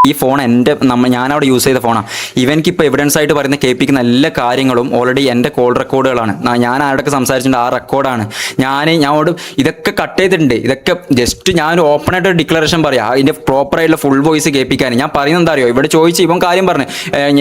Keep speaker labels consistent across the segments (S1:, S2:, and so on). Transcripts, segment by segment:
S1: ഈ ഫോൺ ഞാനവിടെ യൂസ് ചെയ്ത ഫോണാണ്. ഇവനിക്ക് ഇപ്പോൾ എവിഡൻസ് ആയിട്ട് പറയുന്ന കേൾപ്പിക്കുന്ന എല്ലാ കാര്യങ്ങളും ഓൾറെഡി എൻ്റെ കോൾ റെക്കോർഡുകളാണ്. ഞാൻ ആരോടൊക്കെ സംസാരിച്ചിട്ടുണ്ട്, ആ റെക്കോർഡാണ്. ഞാനോട് ഇതൊക്കെ കട്ട് ചെയ്തിട്ടുണ്ട്. ഇതൊക്കെ ജസ്റ്റ് ഞാൻ ഓപ്പൺ ആയിട്ട് ഡിക്ലറേഷൻ പറയാം, അതിൻ്റെ പ്രോപ്പറായിട്ടുള്ള ഫുൾ വോയിസ് കേൾപ്പിക്കാൻ. ഞാൻ പറയുന്നത് എന്താ അറിയോ, ഇവിടെ ചോദിച്ച് ഇവൻ കാര്യം പറഞ്ഞു,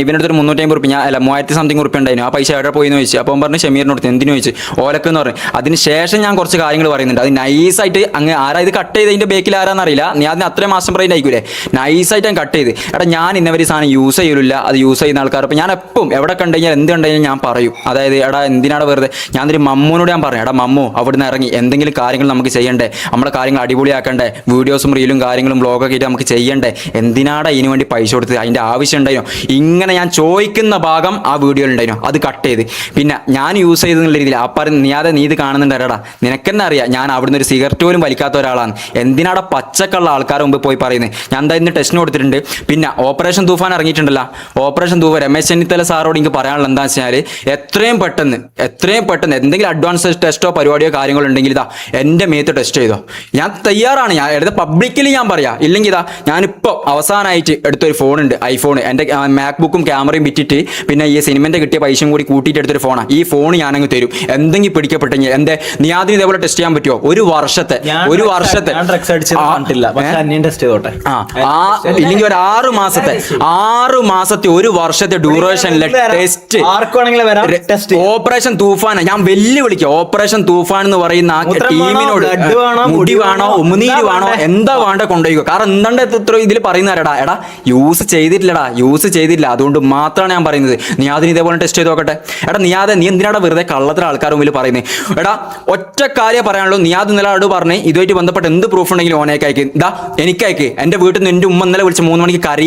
S1: ഇവൻ്റെ അടുത്തൊരു 350 റുപ്യ, ഞാൻ അല്ല 3000 സംതിങ് റുപ്യ ഉണ്ടായിരുന്നു, ആ പൈസ എവിടെ പോയി എന്ന് ചോദിച്ചു. അപ്പോൾ പറഞ്ഞു ഷമീറിനോട് എന്തിനു ചോദിച്ചു, ഓലക്കെന്ന് പറഞ്ഞു. അതിന് ശേഷം ഞാൻ കുറച്ച് കാര്യങ്ങൾ പറയുന്നുണ്ട്. അത് നൈസായിട്ട് അങ്ങ് ആരാ ഇത് കട്ട് ചെയ്ത് അതിൻ്റെ ബേക്കിൽ ആരാന്നറിയില്ല, നീ അതിന് അത്രയും മാസം ബ്രെയിൻ ആയിക്കൂലേ, നൈസായിട്ട് ഞാൻ കട്ട് ചെയ്ത്. ഞാൻ ഇന്നവർ സാധനം യൂസ് ചെയ്യില്ല, അത് യൂസ് ചെയ്യുന്ന ആൾക്കാർ. അപ്പോൾ ഞാൻ എപ്പം എവിടെ കണ്ടുകഴിഞ്ഞാൽ എന്ത് കണ്ടുകഴിഞ്ഞാൽ ഞാൻ പറയും, അതായത് എന്തിനാണ് വെറുതെ. ഞാനൊരു മമ്മൂനോട് ഞാൻ പറഞ്ഞു, മമ്മു അവിടുന്ന് ഇറങ്ങി എന്തെങ്കിലും കാര്യങ്ങൾ നമുക്ക് ചെയ്യണ്ടേ, നമ്മളെ കാര്യങ്ങൾ അടിപൊളിയാക്കണ്ടേ, വീഡിയോസും റീലും കാര്യങ്ങളും വ്ളോഗൊക്കെ ആയിട്ട് നമുക്ക് ചെയ്യണ്ടേ, എന്തിനാണ് ഇതിനു വേണ്ടി പൈസ കൊടുത്തത്, അതിൻ്റെ ആവശ്യം ഉണ്ടായിരുന്നു. ഇങ്ങനെ ഞാൻ ചോദിക്കുന്ന ഭാഗം ആ വീഡിയോയിൽ ഉണ്ടായിരുന്നു, അത് കട്ട് ചെയ്ത്. പിന്നെ ഞാൻ യൂസ് ചെയ്തെന്നുള്ള രീതിയിൽ ആ പറഞ്ഞ് നീ ഇത് കാണുന്നുണ്ടടാ, നിനക്കെന്നെ അറിയാം ഞാൻ അവിടുന്ന് ഒരു സിഗരറ്റ് പോലും വലിക്കാത്ത ഒരാളാണ്, എന്തിനാടെ പച്ചക്കുള്ള ആൾക്കാരുടെ മുമ്പ് പോയി പറയുന്നത്. ഞാൻ എന്തായാലും ടെസ്റ്റിന് കൊടുത്തിട്ടുണ്ട്. പിന്നെ ഓപ്പറേഷൻ തൂഫാൻ ഇറങ്ങിയിട്ടുണ്ടല്ലോ, ഓപ്പറേഷൻ തൂഫാൻ രമേശ് ചെന്നിത്തല സാറോട് എനിക്ക് പറയാനുള്ള എന്താ വെച്ചാൽ എത്രയും പെട്ടെന്ന് എന്തെങ്കിലും അഡ്വാൻസ് ടെസ്റ്റോ പരിപാടിയോ കാര്യങ്ങളോ ഉണ്ടെങ്കിൽ ഇതാ എൻ്റെ മേത്ത് ടെസ്റ്റ് ചെയ്തോ, ഞാൻ തയ്യാറാണ്. ഞാൻ എടുത്ത പബ്ലിക്കലി ഞാൻ പറയാം. ഇല്ലെങ്കിൽ ഇതാ ഞാനിപ്പോൾ അവസാനമായിട്ട് എടുത്തൊരു ഫോണുണ്ട്, ഐഫോൺ. എൻ്റെ മാക്ബുക്കും ക്യാമറയും വിറ്റിട്ട് പിന്നെ ഈ സിനിമൻ്റെ കിട്ടിയ പൈസയും കൂടി കൂട്ടിയിട്ട് എടുത്തൊരു ഫോണാണ്. ഈ ഫോൺ ഞാനങ്ങ് തരും, എന്തെങ്കിലും പിടിക്കപ്പെട്ടെങ്കിൽ. നിയാദിന് ഇതേപോലെ ടെസ്റ്റ് ചെയ്യാൻ പറ്റുമോ? ഒരു വർഷത്തെ ഇല്ലെങ്കിൽ ഒരു 6 മാസത്തെ 1 വർഷത്തെ ഡ്യൂറേഷനിലെ ടെസ്റ്റ് ഓപ്പറേഷൻ തൂഫാൻ. ഞാൻ വെല്ലുവിളിക്കാം, ഓപ്പറേഷൻ തൂഫാൻ എന്ന് പറയുന്ന ആ ടീമിനോട് മുടി വേണോ ഉമിനീര് വേണോ എന്താ വേണ്ട കൊണ്ടുപോയിക്കോ. കാരണം എന്താണ്ട് ഇത്ര ഇതിൽ പറയുന്നവരടാ, യൂസ് ചെയ്തിട്ടില്ല, അതുകൊണ്ട് മാത്രമാണ് ഞാൻ പറയുന്നത്. നിയാദിന് ഇതേപോലെ ടെസ്റ്റ് ചെയ്ത് നോക്കട്ടെ. നിയാദെ നീ എന്തിനാണ് വെറുതെ കള്ളത്തിൽ ആൾക്കാർ മുമ്പിൽ പറയുന്നത്? ഒറ്റ കാര്യം പറയാനുള്ളൂ. നിയാദ് ഇന്നലെ ആളോട് പറഞ്ഞ് ഇതുമായിട്ട് ബന്ധപ്പെട്ട് എന്ത് പ്രൂഫ് ഉണ്ടെങ്കിലും ഓനേക്ക് അയക്ക്, എനിക്കയക്ക്. എൻ്റെ വീട്ടിൽ നിന്ന് എൻ്റെ ഉമ്മ ഇന്നലെ വിളിച്ച് 3 മണിക്ക് കരയാ.